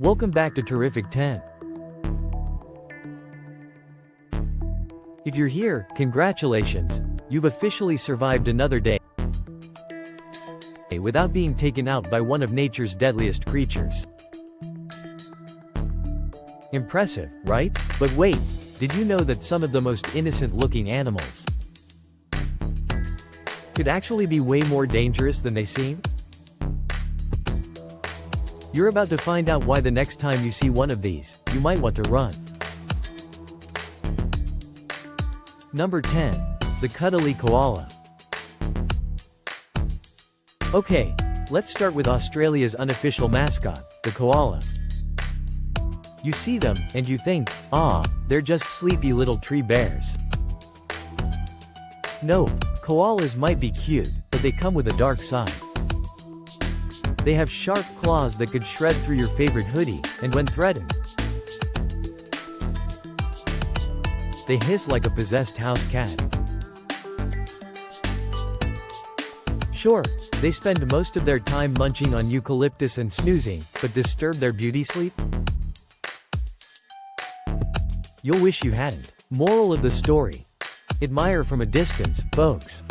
Welcome back to Terrific 10. If you're here, congratulations, you've officially survived another day without being taken out by one of nature's deadliest creatures. Impressive, right? But wait, did you know that some of the most innocent-looking animals could actually be way more dangerous than they seem? You're about to find out why the next time you see one of these, you might want to run. Number 10. The cuddly koala. Okay, let's start with Australia's unofficial mascot, the koala. You see them, and you think, they're just sleepy little tree bears. No, koalas might be cute, but they come with a dark side. They have sharp claws that could shred through your favorite hoodie, and when threatened, they hiss like a possessed house cat. Sure, they spend most of their time munching on eucalyptus and snoozing, but disturb their beauty sleep? You'll wish you hadn't. Moral of the story: admire from a distance, folks.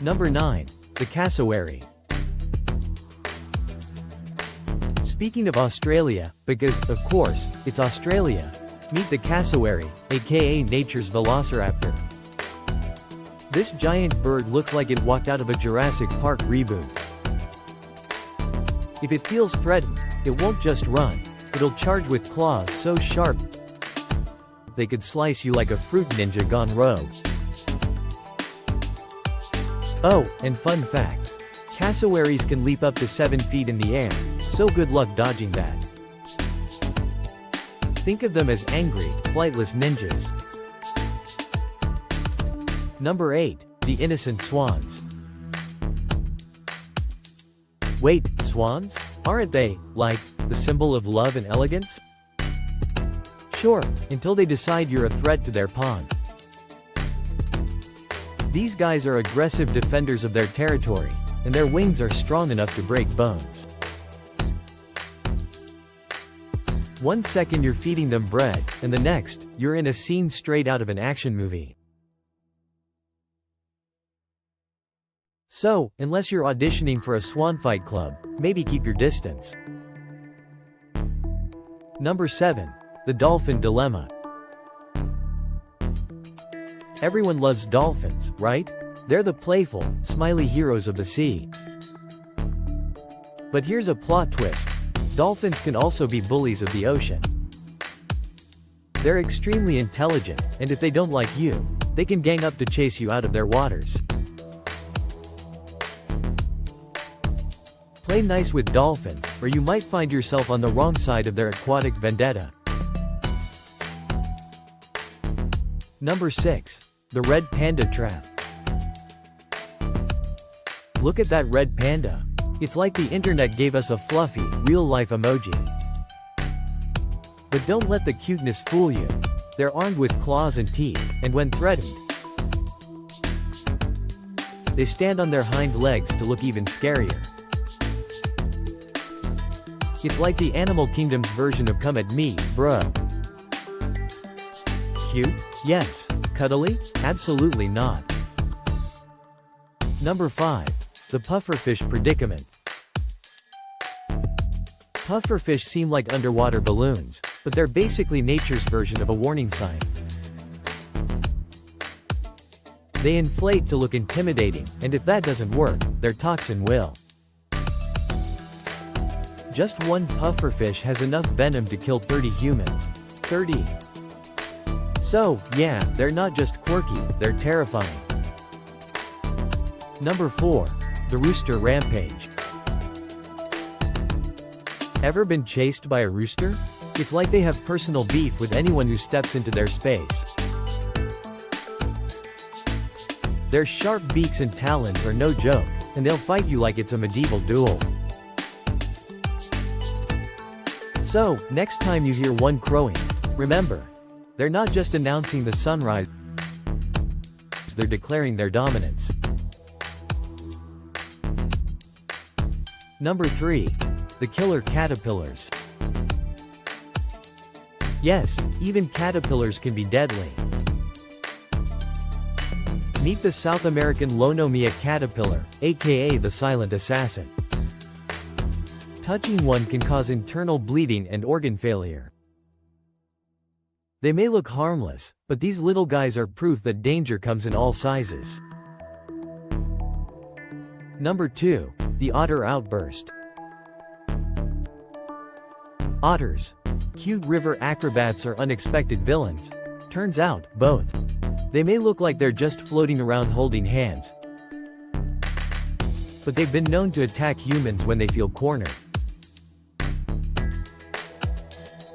Number 9. The cassowary. Speaking of Australia, because, of course, it's Australia, meet the cassowary, aka nature's velociraptor. This giant bird looks like it walked out of a Jurassic Park reboot. If it feels threatened, it won't just run, it'll charge with claws so sharp they could slice you like a fruit ninja gone rogue. Oh, and fun fact: cassowaries can leap up to 7 feet in the air, so good luck dodging that. Think of them as angry, flightless ninjas. Number 8. The innocent swans. Wait, swans? Aren't they, like, the symbol of love and elegance? Sure, until they decide you're a threat to their pond. These guys are aggressive defenders of their territory, and their wings are strong enough to break bones. One second you're feeding them bread, and the next, you're in a scene straight out of an action movie. So, unless you're auditioning for a swan fight club, maybe keep your distance. Number 7. The dolphin dilemma. Everyone loves dolphins, right? They're the playful, smiley heroes of the sea. But here's a plot twist: dolphins can also be bullies of the ocean. They're extremely intelligent, and if they don't like you, they can gang up to chase you out of their waters. Play nice with dolphins, or you might find yourself on the wrong side of their aquatic vendetta. Number 6. The red panda trap. Look at that red panda. It's like the internet gave us a fluffy, real-life emoji. But don't let the cuteness fool you. They're armed with claws and teeth, and when threatened, they stand on their hind legs to look even scarier. It's like the animal kingdom's version of "come at me, bro." Cute? Yes. Cuddly? Absolutely not. Number 5. The pufferfish predicament. Pufferfish seem like underwater balloons, but they're basically nature's version of a warning sign. They inflate to look intimidating, and if that doesn't work, their toxin will. Just one pufferfish has enough venom to kill 30 humans. 30. So, yeah, they're not just quirky, they're terrifying. Number 4. The rooster rampage. Ever been chased by a rooster? It's like they have personal beef with anyone who steps into their space. Their sharp beaks and talons are no joke, and they'll fight you like it's a medieval duel. So, next time you hear one crowing, remember, they're not just announcing the sunrise, they're declaring their dominance. Number 3. The killer caterpillars. Yes, even caterpillars can be deadly. Meet the South American Lonomia caterpillar, aka the silent assassin. Touching one can cause internal bleeding and organ failure. They may look harmless, but these little guys are proof that danger comes in all sizes. Number 2. The otter outburst. Otters. Cute river acrobats or unexpected villains? Turns out, both. They may look like they're just floating around holding hands, but they've been known to attack humans when they feel cornered.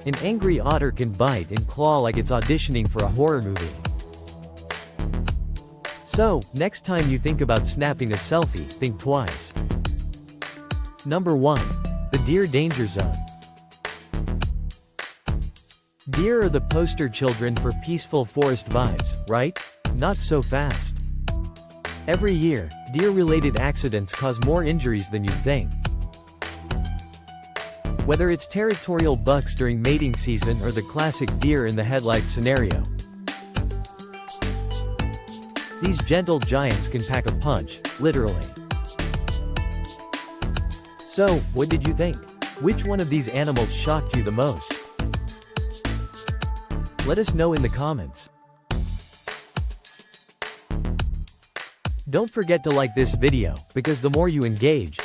An angry otter can bite and claw like it's auditioning for a horror movie. So, next time you think about snapping a selfie, think twice. Number 1. The deer danger zone. Deer are the poster children for peaceful forest vibes, right? Not so fast. Every year, deer-related accidents cause more injuries than you'd think. Whether it's territorial bucks during mating season or the classic deer in the headlights scenario, these gentle giants can pack a punch, literally. So, what did you think? Which one of these animals shocked you the most? Let us know in the comments. Don't forget to like this video, because the more you engage,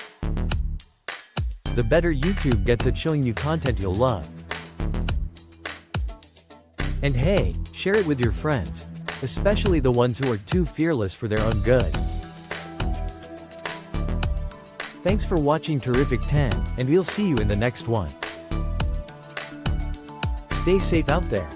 the better YouTube gets at showing you content you'll love. And hey, share it with your friends, especially the ones who are too fearless for their own good. Thanks for watching Terrific 10, and we'll see you in the next one. Stay safe out there.